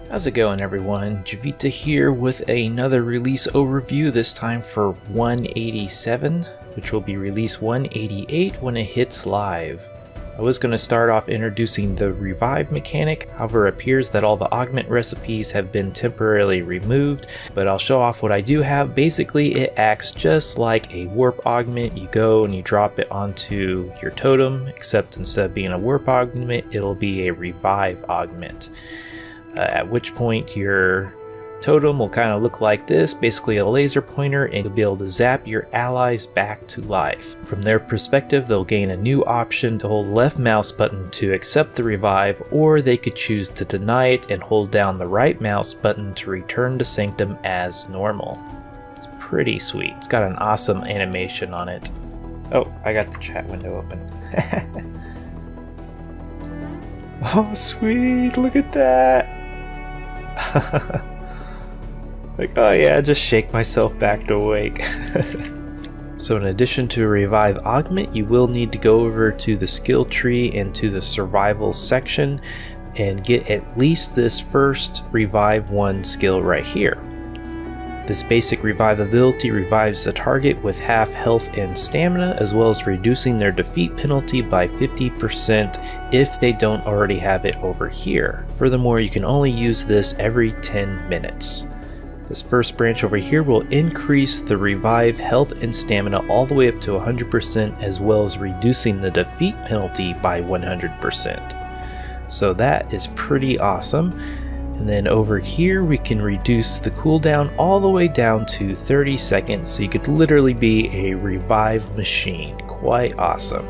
How's it going, everyone? Javita here with another release overview, this time for 187, which will be release 188 when it hits live. I was going to start off introducing the revive mechanic, however it appears that all the augment recipes have been temporarily removed, but I'll show off what I do have. Basically, it acts just like a warp augment. You go and you drop it onto your totem, except instead of being a warp augment, it'll be a revive augment. At which point your totem will kind of look like this, basically a laser pointer, and you'll be able to zap your allies back to life. From their perspective, they'll gain a new option to hold left mouse button to accept the revive, or they could choose to deny it and hold down the right mouse button to return to Sanctum as normal. It's pretty sweet. It's got an awesome animation on it. Oh, I got the chat window open. Oh, sweet, look at that! Like, oh yeah, just shake myself back to awake. So in addition to revive augment, you will need to go over to the skill tree and to the survival section and get at least this first revive 1 skill right here. This basic revive ability revives the target with half health and stamina, as well as reducing their defeat penalty by 50% if they don't already have it over here. Furthermore, you can only use this every 10 minutes. This first branch over here will increase the revive health and stamina all the way up to 100%, as well as reducing the defeat penalty by 100%. So that is pretty awesome. And then over here we can reduce the cooldown all the way down to 30 seconds, so you could literally be a revive machine. Quite awesome.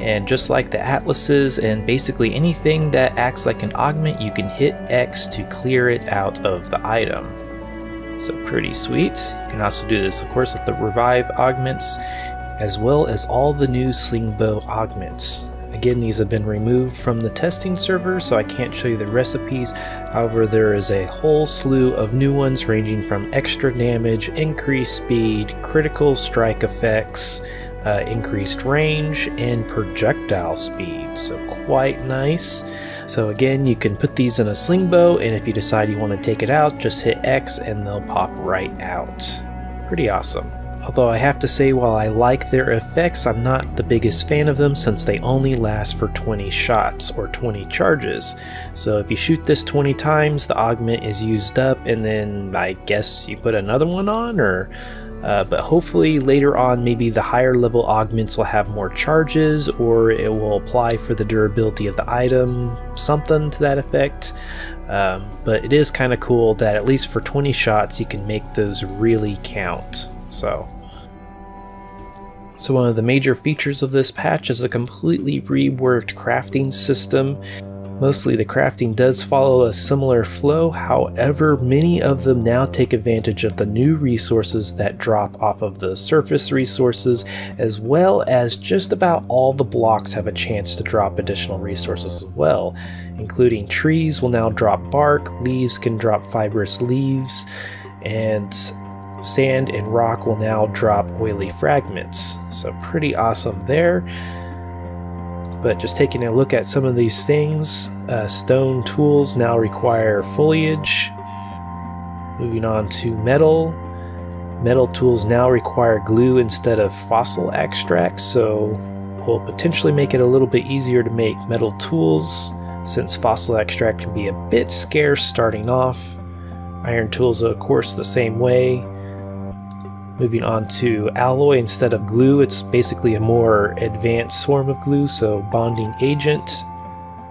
And just like the atlases and basically anything that acts like an augment, you can hit X to clear it out of the item. So pretty sweet. You can also do this, of course, with the revive augments, as well as all the new Slingbow Augments. Again, these have been removed from the testing server, so I can't show you the recipes. However, there is a whole slew of new ones ranging from extra damage, increased speed, critical strike effects, increased range, and projectile speed. So quite nice. So again, you can put these in a slingbow, and if you decide you want to take it out, just hit X and they'll pop right out. Pretty awesome. Although I have to say, while I like their effects, I'm not the biggest fan of them since they only last for 20 shots or 20 charges. So if you shoot this 20 times, the augment is used up, and then I guess you put another one on, or but hopefully later on maybe the higher level augments will have more charges, or it will apply for the durability of the item, something to that effect. But it is kind of cool that at least for 20 shots you can make those really count. So one of the major features of this patch is a completely reworked crafting system. Mostly the crafting does follow a similar flow, however many of them now take advantage of the new resources that drop off of the surface resources, as well as just about all the blocks have a chance to drop additional resources as well, including trees will now drop bark, leaves can drop fibrous leaves, and sand and rock will now drop oily fragments. So pretty awesome there. But just taking a look at some of these things, stone tools now require foliage. Moving on to metal. Metal tools now require glue instead of fossil extract, so will potentially make it a little bit easier to make metal tools, since fossil extract can be a bit scarce starting off. Iron tools are of course the same way. Moving on to alloy, instead of glue, it's basically a more advanced form of glue, so bonding agent,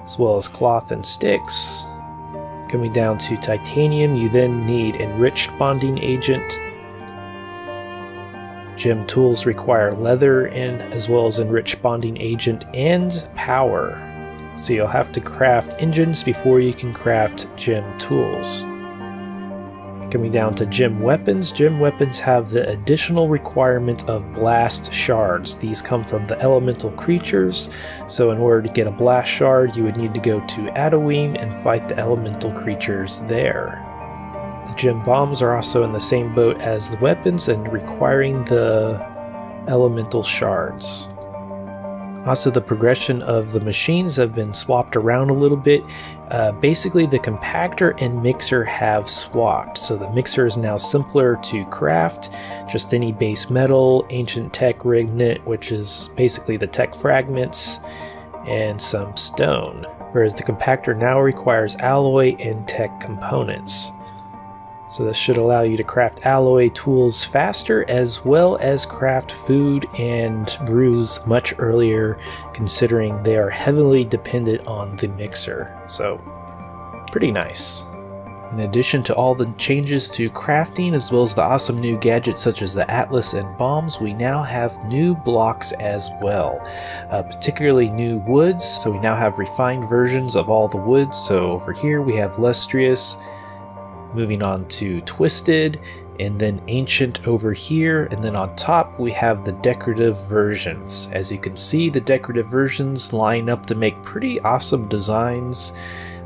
as well as cloth and sticks. Coming down to titanium, you then need enriched bonding agent. Gem tools require leather, and as well as enriched bonding agent and power. So you'll have to craft engines before you can craft gem tools. Coming down to gem weapons have the additional requirement of blast shards. These come from the elemental creatures, so in order to get a blast shard you would need to go to Adoween and fight the elemental creatures there. The gem bombs are also in the same boat as the weapons and requiring the elemental shards. Also, the progression of the machines have been swapped around a little bit. Basically, the compactor and mixer have swapped. So the mixer is now simpler to craft, just any base metal, ancient tech rignet, which is basically the tech fragments, and some stone. Whereas the compactor now requires alloy and tech components. So this should allow you to craft alloy tools faster, as well as craft food and brews much earlier, considering they are heavily dependent on the mixer. So pretty nice. In addition to all the changes to crafting, as well as the awesome new gadgets such as the Atlas and bombs, we now have new blocks as well, particularly new woods. So we now have refined versions of all the woods. So over here we have lustrous, moving on to twisted, and then ancient over here, and then on top we have the decorative versions. As you can see, the decorative versions line up to make pretty awesome designs,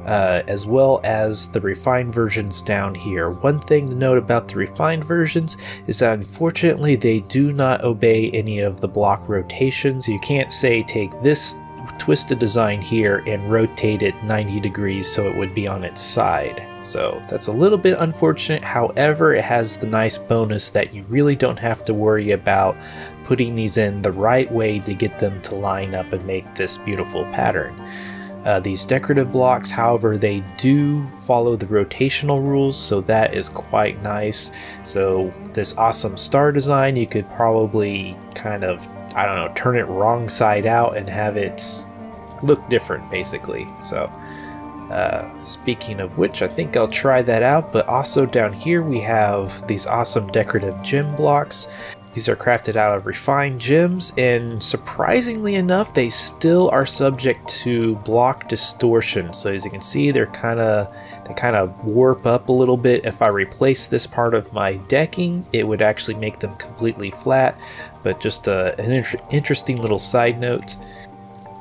as well as the refined versions down here. One thing to note about the refined versions is that unfortunately they do not obey any of the block rotations. You can't say take this twisted design here and rotate it 90 degrees so it would be on its side. So that's a little bit unfortunate. However, it has the nice bonus that you really don't have to worry about putting these in the right way to get them to line up and make this beautiful pattern. These decorative blocks, however, they do follow the rotational rules, so that is quite nice. So this awesome star design, you could probably kind of, I don't know, turn it wrong side out and have it look different, basically. So speaking of which, I think I'll try that out. But also down here we have these awesome decorative gem blocks. These are crafted out of refined gems, and surprisingly enough, they still are subject to block distortion. So as you can see, they kind of warp up a little bit. If I replace this part of my decking, it would actually make them completely flat. But just an interesting little side note.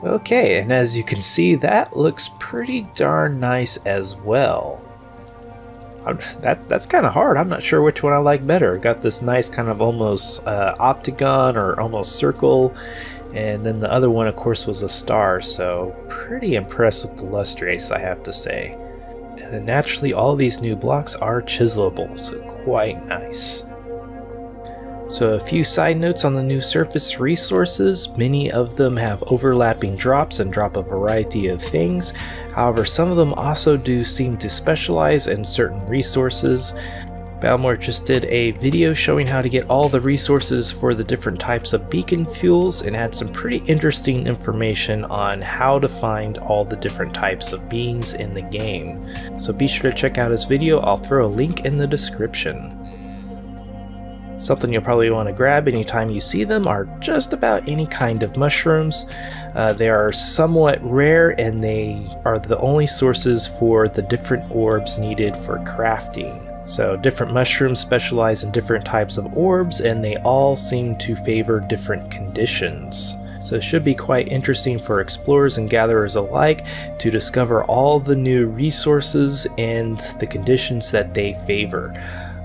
Okay, and as you can see, that looks pretty darn nice as well. That's kind of hard. I'm not sure which one I like better. Got this nice kind of almost octagon or almost circle, and then the other one of course was a star, so pretty impressed with the lustrous, I have to say. And naturally all these new blocks are chiselable, so quite nice. So a few side notes on the new surface resources. Many of them have overlapping drops and drop a variety of things. However, some of them also do seem to specialize in certain resources. Boundmore just did a video showing how to get all the resources for the different types of beacon fuels, and had some pretty interesting information on how to find all the different types of beings in the game. So be sure to check out his video. I'll throw a link in the description. Something you'll probably want to grab anytime you see them are just about any kind of mushrooms. They are somewhat rare, and they are the only sources for the different orbs needed for crafting. So different mushrooms specialize in different types of orbs, and they all seem to favor different conditions. So it should be quite interesting for explorers and gatherers alike to discover all the new resources and the conditions that they favor.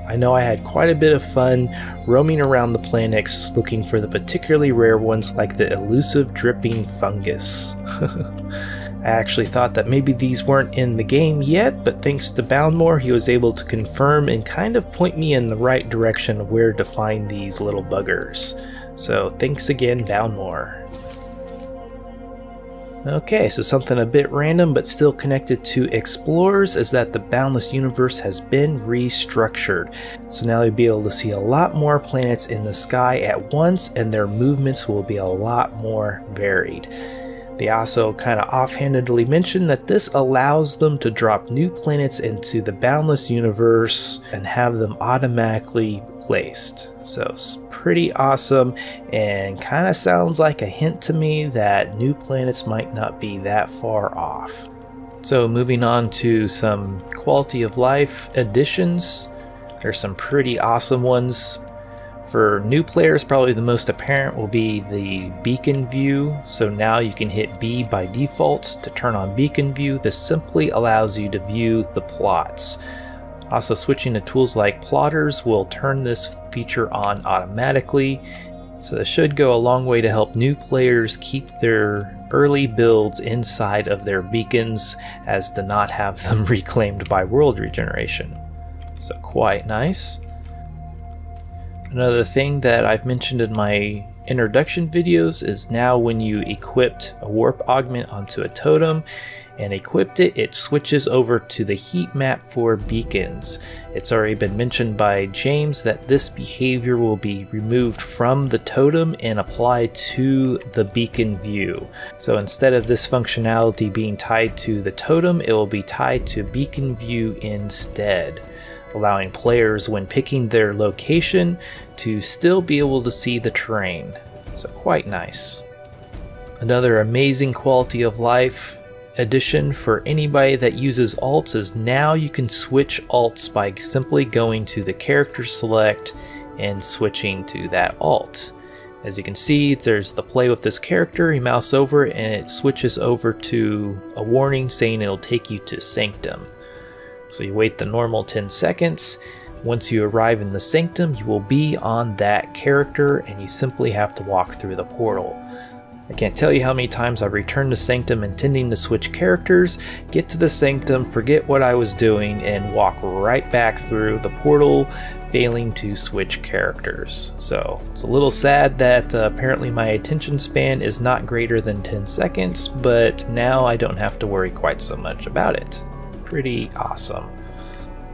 I know I had quite a bit of fun roaming around the planets looking for the particularly rare ones like the elusive dripping fungus. I actually thought that maybe these weren't in the game yet, but thanks to Boundmore, he was able to confirm and kind of point me in the right direction of where to find these little buggers. So thanks again, Boundmore. Okay, so something a bit random but still connected to explorers is that the Boundless universe has been restructured. So now you'll be able to see a lot more planets in the sky at once, and their movements will be a lot more varied. They also kind of offhandedly mentioned that this allows them to drop new planets into the Boundless universe and have them automatically placed. So it's pretty awesome, and kind of sounds like a hint to me that new planets might not be that far off. So moving on to some quality of life additions, there's some pretty awesome ones. For new players, probably the most apparent will be the beacon view. So now you can hit B by default to turn on beacon view. This simply allows you to view the plots. Also, switching to tools like plotters will turn this feature on automatically. So this should go a long way to help new players keep their early builds inside of their beacons as to not have them reclaimed by world regeneration. So quite nice. Another thing that I've mentioned in my introduction videos is now when you equipped a warp augment onto a totem and equipped it, it switches over to the heat map for beacons. It's already been mentioned by James that this behavior will be removed from the totem and applied to the beacon view. So instead of this functionality being tied to the totem, it will be tied to beacon view instead, allowing players when picking their location to still be able to see the terrain. So quite nice. Another amazing quality of life addition for anybody that uses alts is now you can switch alts by simply going to the character select and switching to that alt. As you can see, there's the play with this character. You mouse over and it switches over to a warning saying it'll take you to Sanctum. So you wait the normal 10 seconds. Once you arrive in the Sanctum, you will be on that character and you simply have to walk through the portal. I can't tell you how many times I've returned to Sanctum intending to switch characters, get to the Sanctum, forget what I was doing, and walk right back through the portal, failing to switch characters. So it's a little sad that apparently my attention span is not greater than 10 seconds, but now I don't have to worry quite so much about it. Pretty awesome.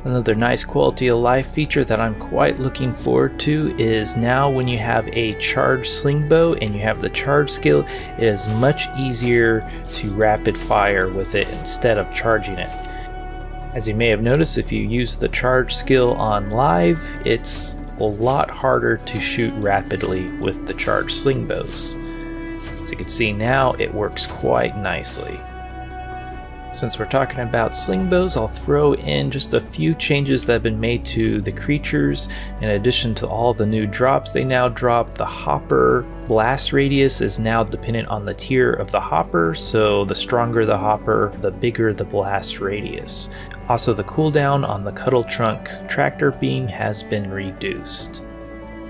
Another nice quality of life feature that I'm quite looking forward to is now when you have a charged Slingbow and you have the charge skill, it is much easier to rapid fire with it instead of charging it. As you may have noticed, if you use the charge skill on live, it's a lot harder to shoot rapidly with the charged Slingbows. As you can see now, it works quite nicely. Since we're talking about Slingbows, I'll throw in just a few changes that have been made to the creatures. In addition to all the new drops they now drop, the hopper blast radius is now dependent on the tier of the hopper, so the stronger the hopper, the bigger the blast radius. Also, the cooldown on the Cuddle Trunk tractor beam has been reduced.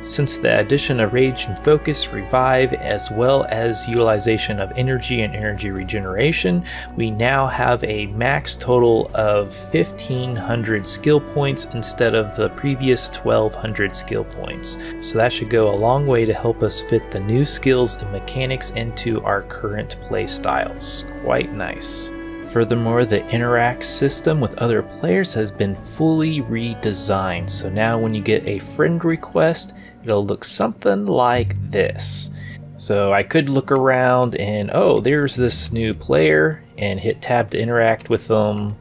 Since the addition of Rage and Focus, Revive, as well as utilization of energy and energy regeneration, we now have a max total of 1500 skill points instead of the previous 1200 skill points. So that should go a long way to help us fit the new skills and mechanics into our current play styles. Quite nice. Furthermore, the interact system with other players has been fully redesigned. So now when you get a friend request, it'll look something like this. So I could look around and, oh, there's this new player, and hit tab to interact with them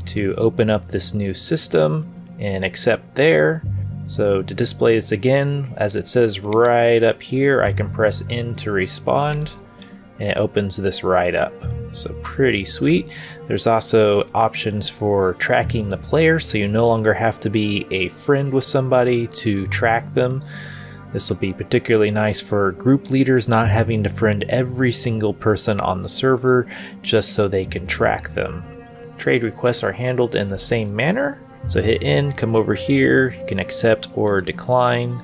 to open up this new system and accept there. So to display this again, as it says right up here, I can press N to respond and it opens this right up. So pretty sweet. There's also options for tracking the player, so you no longer have to be a friend with somebody to track them. This will be particularly nice for group leaders not having to friend every single person on the server just so they can track them. Trade requests are handled in the same manner. So hit N, come over here, you can accept or decline.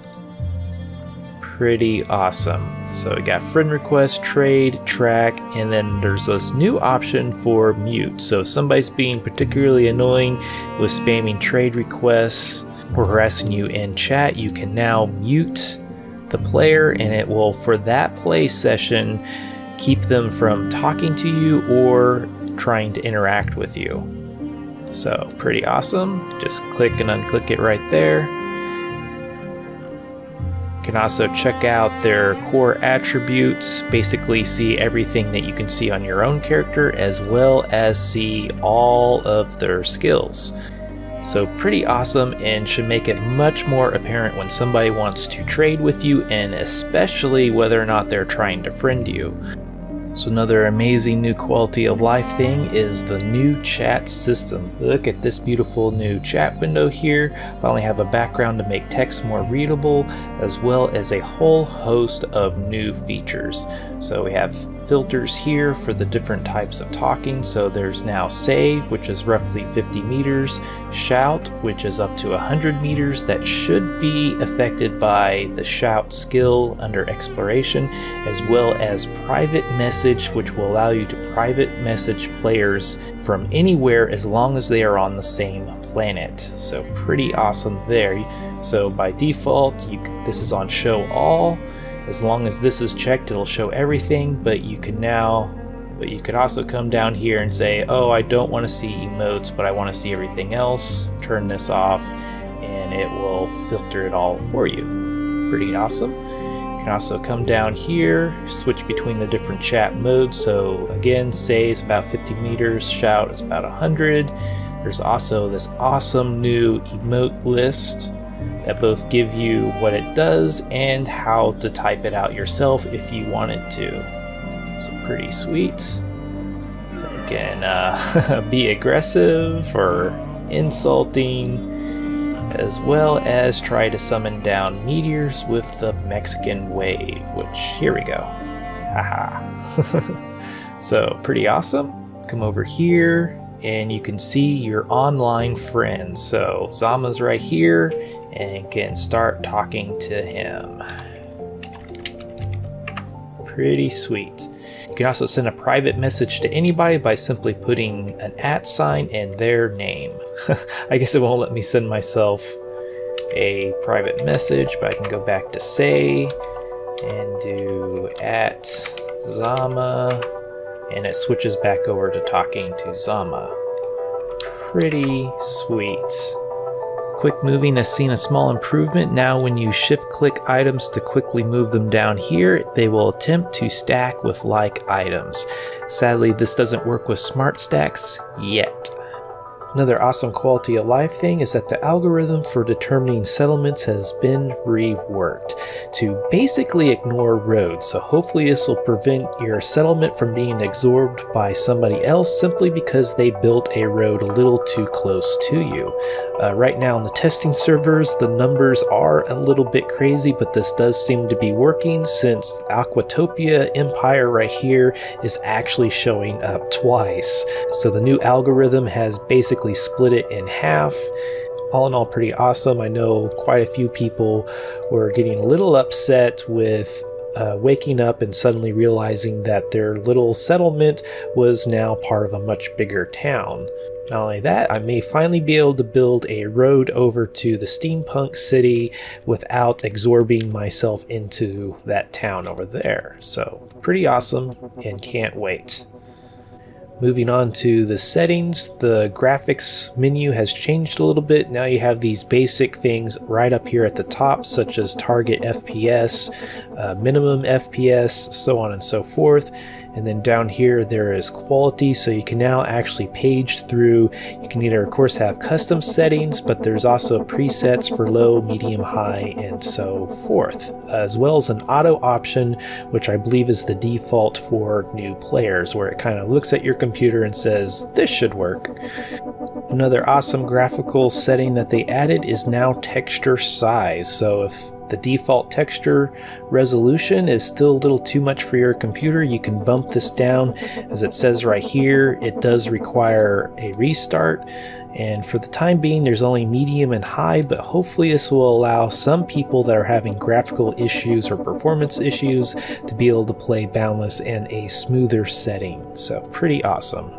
Pretty awesome. So we got friend request, trade, track, and then there's this new option for mute. So if somebody's being particularly annoying with spamming trade requests or harassing you in chat, you can now mute the player and it will, for that play session, keep them from talking to you or trying to interact with you. So pretty awesome. Just click and unclick it right there. You can also check out their core attributes, basically see everything that you can see on your own character, as well as see all of their skills. So pretty awesome, and should make it much more apparent when somebody wants to trade with you, and especially whether or not they're trying to friend you. So another amazing new quality of life thing is the new chat system. Look at this beautiful new chat window here. Finally have a background to make text more readable, as well as a whole host of new features. So we have filters here for the different types of talking. So there's now say, which is roughly 50 meters, shout, which is up to 100 meters. That should be affected by the shout skill under exploration, as well as private message, which will allow you to private message players from anywhere as long as they are on the same planet. So pretty awesome there. So by default, this is on show all. As long as this is checked, it'll show everything, but you could also come down here and say, oh, I don't want to see emotes, but I want to see everything else. Turn this off and it will filter it all for you. Pretty awesome. You can also come down here, switch between the different chat modes. So again, say is about 50 meters, shout is about 100. There's also this awesome new emote list that both give you what it does and how to type it out yourself if you wanted to. So pretty sweet. So again, be aggressive or insulting, as well as try to summon down meteors with the Mexican wave, which, here we go. Haha. So pretty awesome. Come over here and you can see your online friends. So Zama's right here, and can start talking to him. Pretty sweet. You can also send a private message to anybody by simply putting an @ sign and their name. I guess it won't let me send myself a private message, but I can go back to say and do @Zama, and it switches back over to talking to Zama. Pretty sweet. Quick moving has seen a small improvement. Now when you shift click items to quickly move them down here, they will attempt to stack with like items. Sadly, this doesn't work with smart stacks yet. Another awesome quality of life thing is that the algorithm for determining settlements has been reworked to basically ignore roads. So hopefully this will prevent your settlement from being absorbed by somebody else simply because they built a road a little too close to you. Right now on the testing servers, the numbers are a little bit crazy, but this does seem to be working since Aquatopia Empire right here is actually showing up twice. So the new algorithm has basically split it in half. All in all, pretty awesome. I know quite a few people were getting a little upset with waking up and suddenly realizing that their little settlement was now part of a much bigger town. Not only that, I may finally be able to build a road over to the steampunk city without absorbing myself into that town over there. So pretty awesome and can't wait. Moving on to the settings, the graphics menu has changed a little bit. Now you have these basic things right up here at the top, such as target FPS, minimum FPS, so on and so forth. And then down here there is quality, so you can now actually page through. You can either of course have custom settings, but there's also presets for low, medium, high, and so forth, as well as an auto option, which I believe is the default for new players, where it kind of looks at your computer and says this should work. Another awesome graphical setting that they added is now texture size. So if the default texture resolution is still a little too much for your computer, you can bump this down. As it says right here, it does require a restart, and for the time being there's only medium and high, but hopefully this will allow some people that are having graphical issues or performance issues to be able to play Boundless in a smoother setting. So pretty awesome.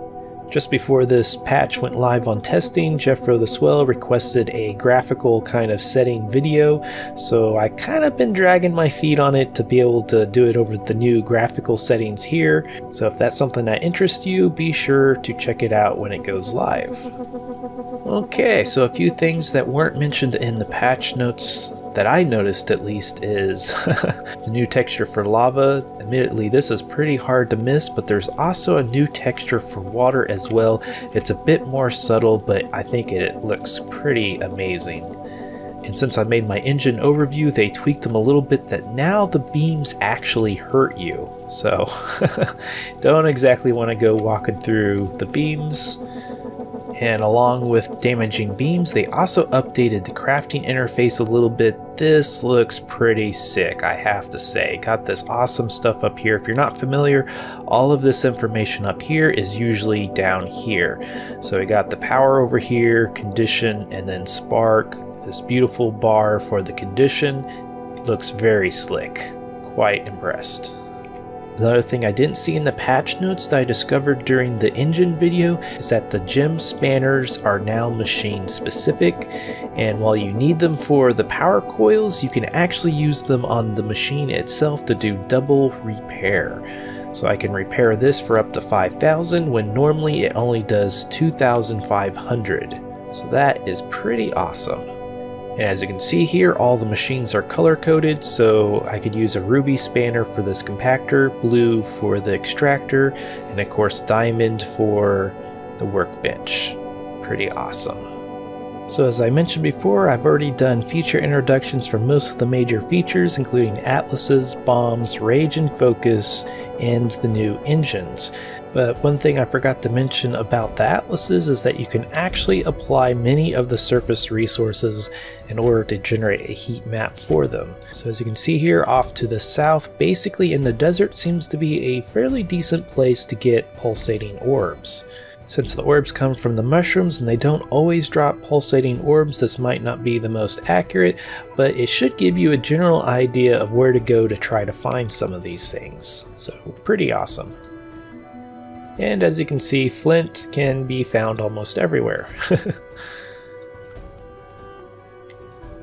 Just before this patch went live on testing, Jeffro the Swell requested a graphical kind of setting video, so I kind of been dragging my feet on it to be able to do it over the new graphical settings here. So if that's something that interests you, be sure to check it out when it goes live. Okay, so a few things that weren't mentioned in the patch notes that I noticed at least is the new texture for lava. Admittedly, this is pretty hard to miss, but there's also a new texture for water as well. It's a bit more subtle, but I think it looks pretty amazing. And since I made my engine overview, they tweaked them a little bit that now the beams actually hurt you. So don't exactly want to go walking through the beams. And along with damaging beams, they also updated the crafting interface a little bit. This looks pretty sick, I have to say. Got this awesome stuff up here. If you're not familiar, all of this information up here is usually down here. So we got the power over here, condition, and then spark. This beautiful bar for the condition. Looks very slick. Quite impressed. Another thing I didn't see in the patch notes that I discovered during the engine video is that the gem spanners are now machine specific, and while you need them for the power coils, you can actually use them on the machine itself to do double repair. So I can repair this for up to 5,000 when normally it only does 2,500. So that is pretty awesome. And as you can see here, all the machines are color coded, so I could use a ruby spanner for this compactor, blue for the extractor, and of course diamond for the workbench. Pretty awesome. So as I mentioned before, I've already done feature introductions for most of the major features, including atlases, bombs, rage and focus, and the new engines. But one thing I forgot to mention about the atlases is that you can actually apply many of the surface resources in order to generate a heat map for them. So as you can see here off to the south, basically in the desert seems to be a fairly decent place to get pulsating orbs. Since the orbs come from the mushrooms and they don't always drop pulsating orbs, this might not be the most accurate, but it should give you a general idea of where to go to try to find some of these things. So pretty awesome. And as you can see, flint can be found almost everywhere.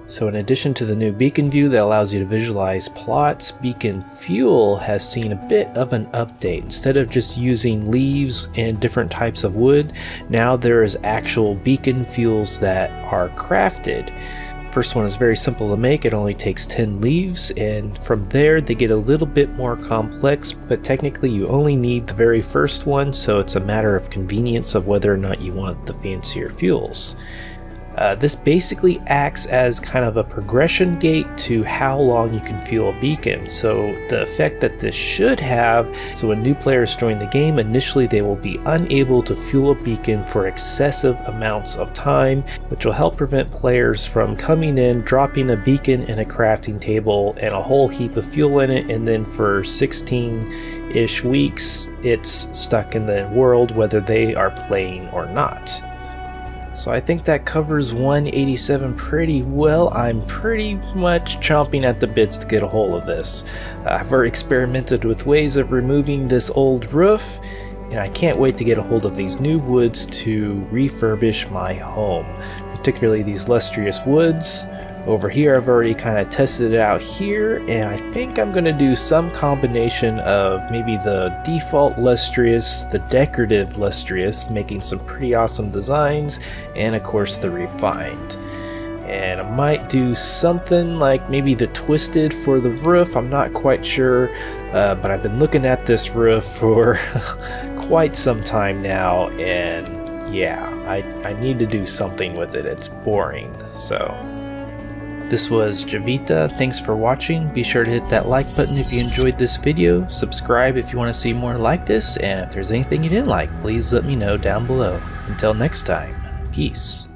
So in addition to the new beacon view that allows you to visualize plots, beacon fuel has seen a bit of an update. Instead of just using leaves and different types of wood, now there is actual beacon fuels that are crafted. First one is very simple to make. It only takes 10 leaves, and from there they get a little bit more complex, but technically you only need the very first one, so it's a matter of convenience of whether or not you want the fancier fuels. This basically acts as kind of a progression gate to how long you can fuel a beacon. So the effect that this should have, so when new players join the game, initially they will be unable to fuel a beacon for excessive amounts of time, which will help prevent players from coming in, dropping a beacon in a crafting table and a whole heap of fuel in it, and then for 16-ish weeks it's stuck in the world whether they are playing or not. So I think that covers 187 pretty well. I'm pretty much chomping at the bits to get a hold of this. I've already experimented with ways of removing this old roof, and I can't wait to get a hold of these new woods to refurbish my home, particularly these lustrous woods. Over here I've already kind of tested it out here, and I think I'm going to do some combination of maybe the default lustrous, the decorative lustrous, making some pretty awesome designs, and of course the refined. And I might do something like maybe the twisted for the roof, I'm not quite sure, but I've been looking at this roof for quite some time now, and yeah, I need to do something with it. It's boring, so... This was Javita, thanks for watching. Be sure to hit that like button if you enjoyed this video, subscribe if you want to see more like this, and if there's anything you didn't like, please let me know down below. Until next time, peace.